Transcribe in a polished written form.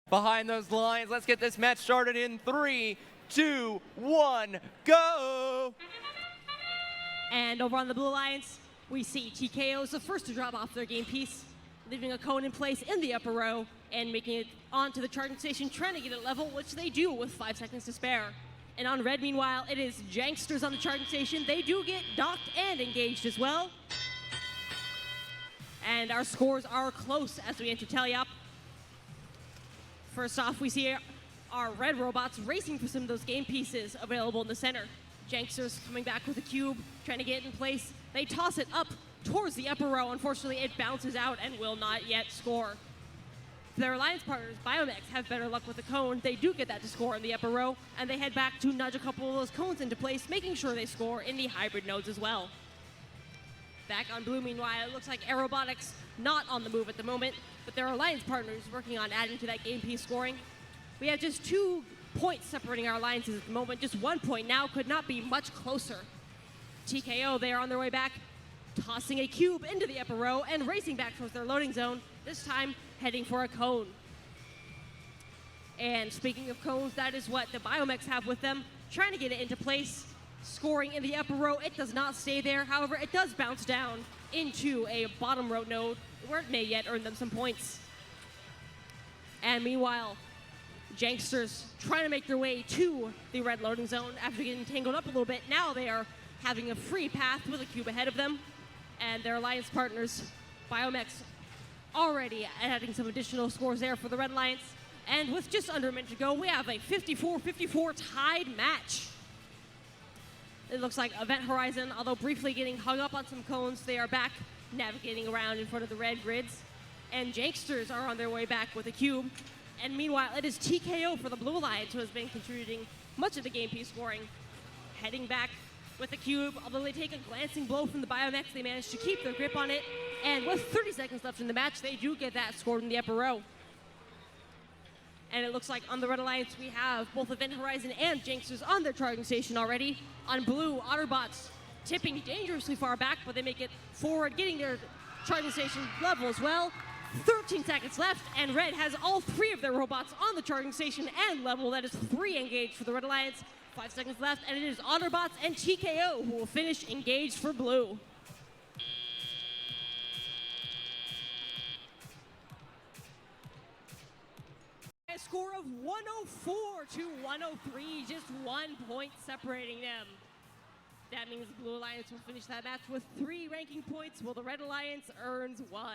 behind those lines. Let's get this match started in 3, 2, 1, go! And over on the Blue Alliance, we see TKO is the first to drop off their game piece, leaving a cone in place in the upper row and making it onto the charging station, trying to get it level, which they do with 5 seconds to spare. And on red, meanwhile, it is Janksters on the charging station. They do get docked and engaged as well. And our scores are close as we enter tally-up. First off, we see our red robots racing for some of those game pieces available in the center. Janksters coming back with a cube, trying to get it in place. They toss it up towards the upper row. Unfortunately, it bounces out and will not yet score. Their alliance partners, Biomex, have better luck with the cone. They do get that to score in the upper row, and they head back to nudge a couple of those cones into place, making sure they score in the hybrid nodes as well. Back on blue, meanwhile, it looks like Robotics not on the move at the moment, but their alliance partners working on adding to that game piece scoring. We have just 2 points separating our alliances at the moment. Just 1 point now, could not be much closer. TKO, they are on their way back, tossing a cube into the upper row and racing back towards their loading zone, this time heading for a cone. And speaking of cones, that is what the Biomex have with them, trying to get it into place, scoring in the upper row. It does not stay there. However, it does bounce down into a bottom row node where it may yet earn them some points. And meanwhile, Janksters trying to make their way to the red loading zone after getting tangled up a little bit. Now they are having a free path with a cube ahead of them. And their alliance partners, Biomex, already adding some additional scores there for the Red Alliance. And with just under a minute to go, we have a 54-54 tied match. It looks like Event Horizon, although briefly getting hung up on some cones, they are back navigating around in front of the red grids. And Janksters are on their way back with a cube. And meanwhile, it is TKO for the Blue Alliance who has been contributing much of the game piece scoring. Heading back with the cube, although they take a glancing blow from the Biomex, they manage to keep their grip on it. And with 30 seconds left in the match, they do get that scored in the upper row. And it looks like on the Red Alliance, we have both Event Horizon and Janksters on their charging station already. On blue, Otterbots tipping dangerously far back, but they make it forward, getting their charging station level as well. 13 seconds left, and red has all 3 of their robots on the charging station and level. That is 3 engaged for the Red Alliance. 5 seconds left, and it is Otterbots and TKO who will finish engaged for blue. A score of 104 to 103, just 1 point separating them. That means the Blue Alliance will finish that match with 3 ranking points, while the Red Alliance earns 1.